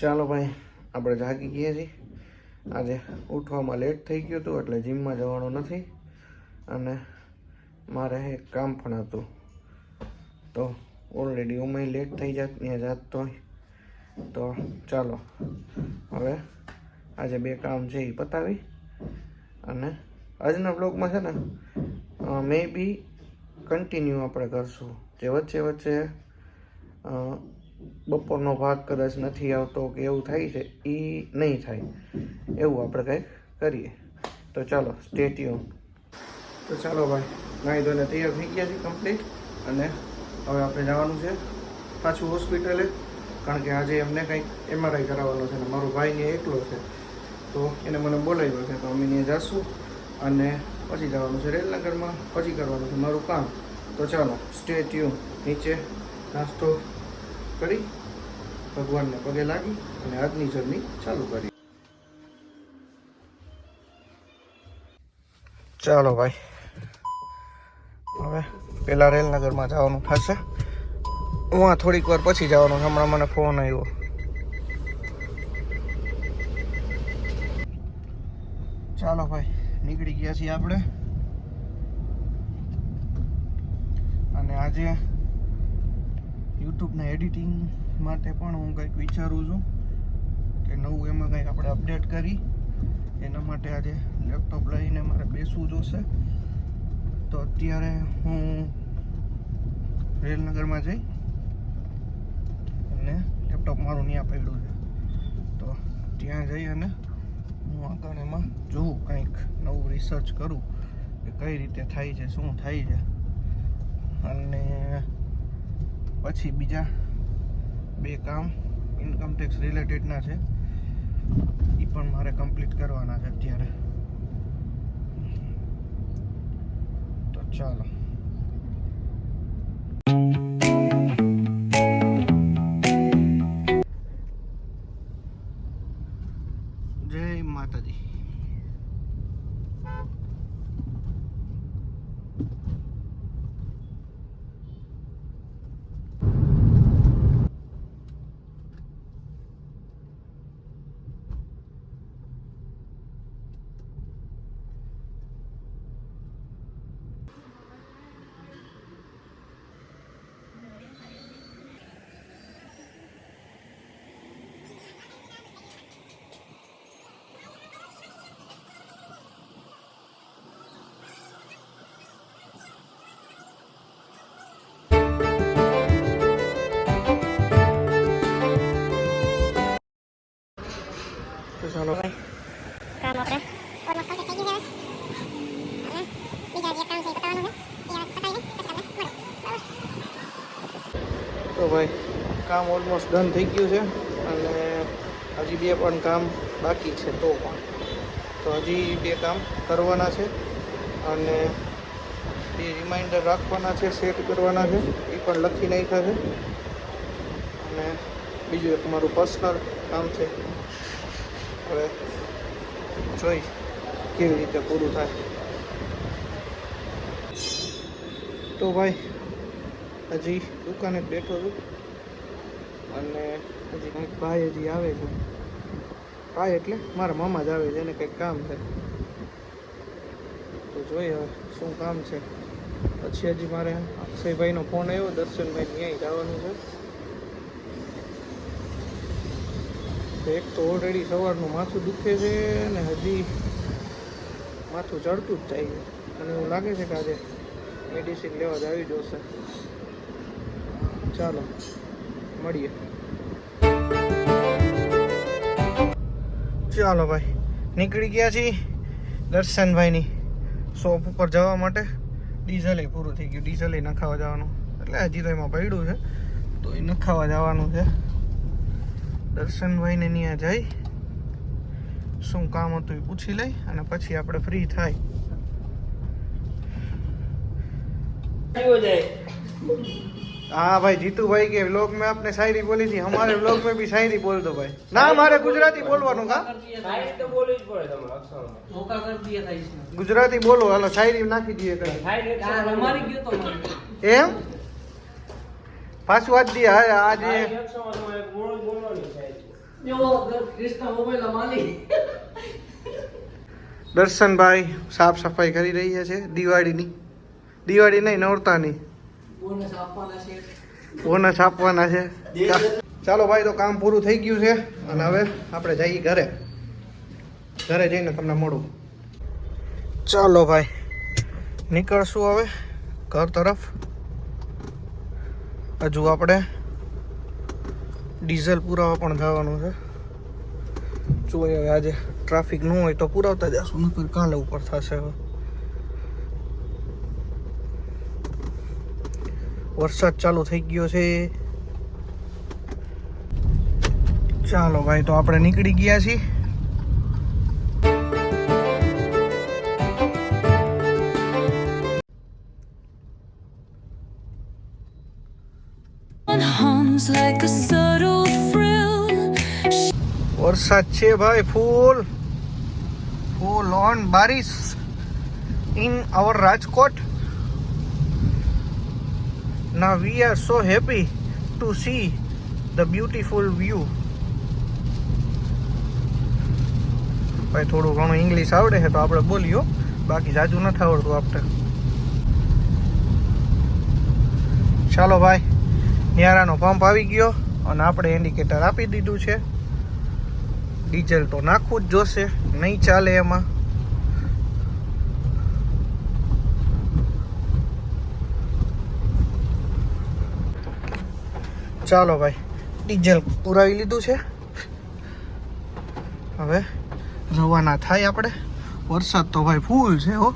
ચાલો ભાઈ, આપણે જાગી ગયા છીએ. આજે ઉઠવામાં લેટ થઈ ગયું હતું એટલે જીમમાં જવાનું નથી અને મારે એક કામ પણ હતું. તો ઓલરેડી ઉમેય લેટ થઈ જાત ત્યાં જાત તો ચાલો હવે આજે 2 કામ છે એ પતાવી અને આજના બ્લોગમાં છે ને મે બી કન્ટિન્યુ આપણે કરશું. જે વચ્ચે વચ્ચે બપોરનો ભાગ કદાચ નથી આવતો કે એવું થાય છે એ નહીં થાય, એવું આપણે કંઈક કરીએ. તો ચાલો સ્ટે ટ્યુન. તો ચાલો ભાઈ, નાહી ધોઈને તૈયાર થઈ ગયા છે કમ્પ્લીટ અને હવે આપણે જવાનું છે પાછું હોસ્પિટલે, કારણ કે આજે એમને કંઈક MRI કરાવવાનો છે ને મારો ભાઈને એકલો છે તો એને મને બોલાવ્યો છે. તો અમે ત્યાં જઈશું અને પછી જવાનું છે રેલનગરમાં, પછી કરવાનું છે મારું કામ. તો ચાલો સ્ટે ટ્યુન. નીચે નાસ્તો કરી ભગવાનને પગે લાગી અને આજની જર્ની ચાલુ કરી. ચાલો ભાઈ, હવે પહેલાં રેલનગરમાં જવાનું થશે. હું થોડીક વાર પછી જવાનું. હમણાં મને ફોન આવ્યો. ચાલો ભાઈ, નીકળી ગયા છીએ આપણે. અને આજે યુટ્યુબના એડિટિંગ માટે પણ હું કંઈક વિચારું છું કે નવું એમાં કંઈક આપણે અપડેટ કરી. એના માટે આજે લેપટોપ લઈને મારે બેસવું જોશે. તો અત્યારે હું રેલનગરમાં જઈ અને લેપટોપ મારું ત્યાં પડ્યું છે તો ત્યાં જઈ અને હું આગળ એમાં જોઉં, કંઈક નવું રિસર્ચ કરું કે કઈ રીતે થાય છે, શું થાય છે. અને પછી બીજા 2 કામ ઇન્કમટેક્સ રિલેટેડના છે, એ પણ મારે કમ્પ્લીટ કરવાના છે અત્યારે. તો ચાલો. જય માતાજી. તો ચાલો ભાઈ, કામ આપણે ઓલમોસ્ટ કમ્પ્લીટ થઈ ગયું છે અને બીજા જે કામ છે એ પતાવવાનું છે. એ પતાવી પછી તમને મળો. તો ભાઈ કામ ઓલમોસ્ટ ડન થઈ ગયું છે અને હજી 2 પણ કામ બાકી છે. તો હજી 2 કામ કરવાના છે અને એ રિમાઇન્ડર રાખવાના છે, સેટ કરવાના છે, એ પણ લખી નાખ્યા છે. અને બીજું એક મારું પર્સનલ કામ છે. હવે જોઈ કેવી રીતે પૂરું થાય. તો ભાઈ હજી દુકાને જ બેઠો છું અને હજી કંઈક ભાઈ હજી આવે છે. ભાઈ એટલે મારા મામા જ આવે છે, એને કંઈક કામ છે. તો જોઈએ હવે શું કામ છે. પછી હજી મારે અક્ષયભાઈનો ફોન આવ્યો, દર્શનભાઈ ત્યાંય જવાનું છે. એક તો ઓલરેડી સવારનું માથું દુખે છે ને હજી માથું ચડતું જ જાય છે અને એવું લાગે છે કે આજે મેડિસિન લેવા જ આવી જશે. ચાલો મળીએ. ચાલો ભાઈ, નીકળી ગયા છીએ દર્શનભાઈની શોપ ઉપર જવા માટે. ડીઝલે પૂરું થઈ ગયું, ડીઝલે નખાવા જવાનું એટલે હજી તો એમાં પડ્યું છે તો એ નખાવા જવાનું છે. દર્શનભાઈને ત્યાં જઈ શું કામ હતું એ પૂછી લઈ અને પછી આપણે ફ્રી થાય. हाँ भाई, जीतू भाई के व्लॉग में आपने शायरी बोली थी, हमारे व्लॉग में भी शायरी बोल दो भाई. ना हमारे गुजराती बोलवानो का शायरी तो बोलવી જ પડે તમારે અક્ષરમાં. ધોકા કરી દિયા था इसने. गुजराती बोलो, हालो शायरी नाखी दीए कहीं. શાયરી यार हमारी क्यों तो एम पाछू आज दिया आज શાયરી અક્ષરમાં તમારે બોલવાની શાયરી. એવો કૃષ્ણ મોબાઈલ માલી દર્શનભાઈ સાફ સફાઈ કરી રહ્યા છે દિવાળી નહીં નોરતાની બોનસ આપવાના છે. બોનસ આપવાના છે. ચાલો ભાઈ, તો કામ પૂરું થઈ ગયું છે અને હવે આપણે જઈએ ઘરે જઈને તમને મળું. ચાલો ભાઈ, નીકળશું હવે ઘર તરફ. હજુ આપણે ડીઝલ પુરાવા પણ જવાનું છે. જોઈએ હવે આજે ટ્રાફિક ન હોય તો પુરાવતા જશું, નકર કાલે ઉપર થશે. હવે વરસાદ ચાલુ થઈ ગયો છે. ચાલો ભાઈ, તો આપણે નીકળી ગયા છીએ. hums like a subtle thrill. વરસાદ છે ભાઈ, ફૂલ ઓન બારિશ in our Rajkot. Now we are so happy to see the beautiful view. ભાઈ થોડું ઘણું ઇંગ્લિશ આવડે છે તો આપણે બોલ્યો, બાકી જાજુ નથી આવડતું આપણે. ચાલો ભાઈ, ન્યારાનો પંપ આવી ગયો અને આપણે ઇન્ડિકેટર આપી દીધું છે. ડીઝલ તો નાખવું જ જોશે, નહીં ચાલે એમાં. ચાલો ભાઈ, ડીઝલ પુરાવી લીધું છે. હવે રવાના થાય આપણે. વરસાદ તો ભાઈ ફૂલ છે હો.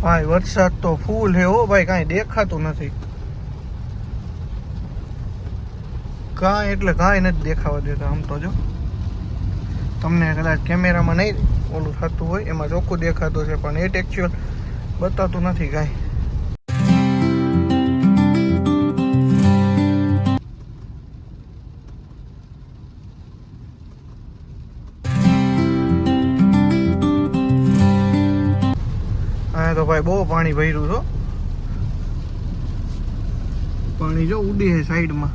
ભાઈ વરસાદ તો ફૂલ છે હો ભાઈ, કાંઈ દેખાતું નથી. કાંઈ એટલે કાંઈ નથી દેખાવા દેતા. આમ તો જો તમને કદાચ કેમેરામાં નહીં ઓલું થતું હોય, એમાં ચોખ્ખું દેખાતું છે, પણ એ ટેક્ચ્યુઅલ બતાતું નથી કાંઈ. હા તો ભાઈ બહુ પાણી ભર્યું છો. પાણી જો ઉડી છે સાઈડમાં,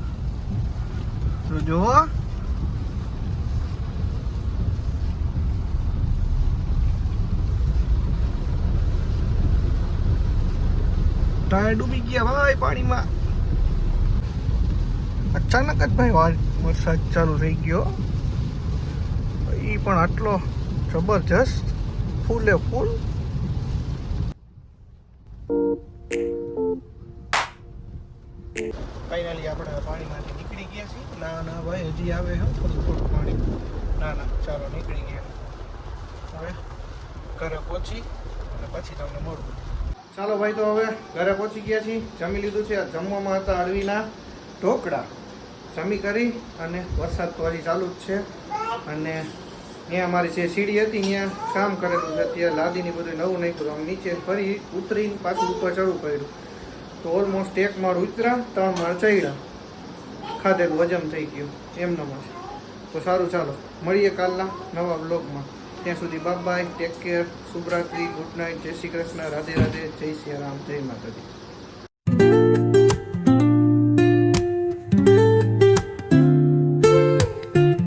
તો જો ટાયર ડૂબી ગયા ભાઈ પાણીમાં. અચાનક જ ભાઈ વરસાદ ચાલુ થઈ ગયો. એ પણ આટલો જબરજસ્ત, ફૂલે ફૂલ. ફાઇનલી આપણે પાણીમાંથી નીકળી ગયા છીએ. ના ભાઈ હજી આવે છે થોડું પાણી. ના ચાલો નીકળી ગયા. હવે ઘરે પહોંચી અને પછી તમને મળું. ચાલો ભાઈ, તો હવે ઘરે પહોંચી ગયા છીએ. જમી લીધું છે. જમવામાં હતા અળવીના ઢોકળા. જમી કરી અને વરસાદ તો હજી ચાલુ જ છે. અને ત્યાં અમારી જે સીડી હતી ત્યાં કામ કરેલું છે. ત્યાં લાદીની બધું નવું નાખ્યું. આમ નીચે ફરી ઉતરીને પાછું ઉપર ચડવું પડ્યું. તો ઓલમોસ્ટ 1 માળ ઉતરા, 3 માળ ચડ્યા. ખાધેલું હજમ થઈ ગયું એમનો જ. તો સારું, ચાલો મળીએ કાલના નવા બ્લોગમાં. ત્યાં સુધી બાય બાય, ટેક કેર, શુભરાત્રી, ગુડ નાઇટ, જય શ્રી કૃષ્ણ, રાધે રાધે, જય શ્રી રામ, જય માતાજી.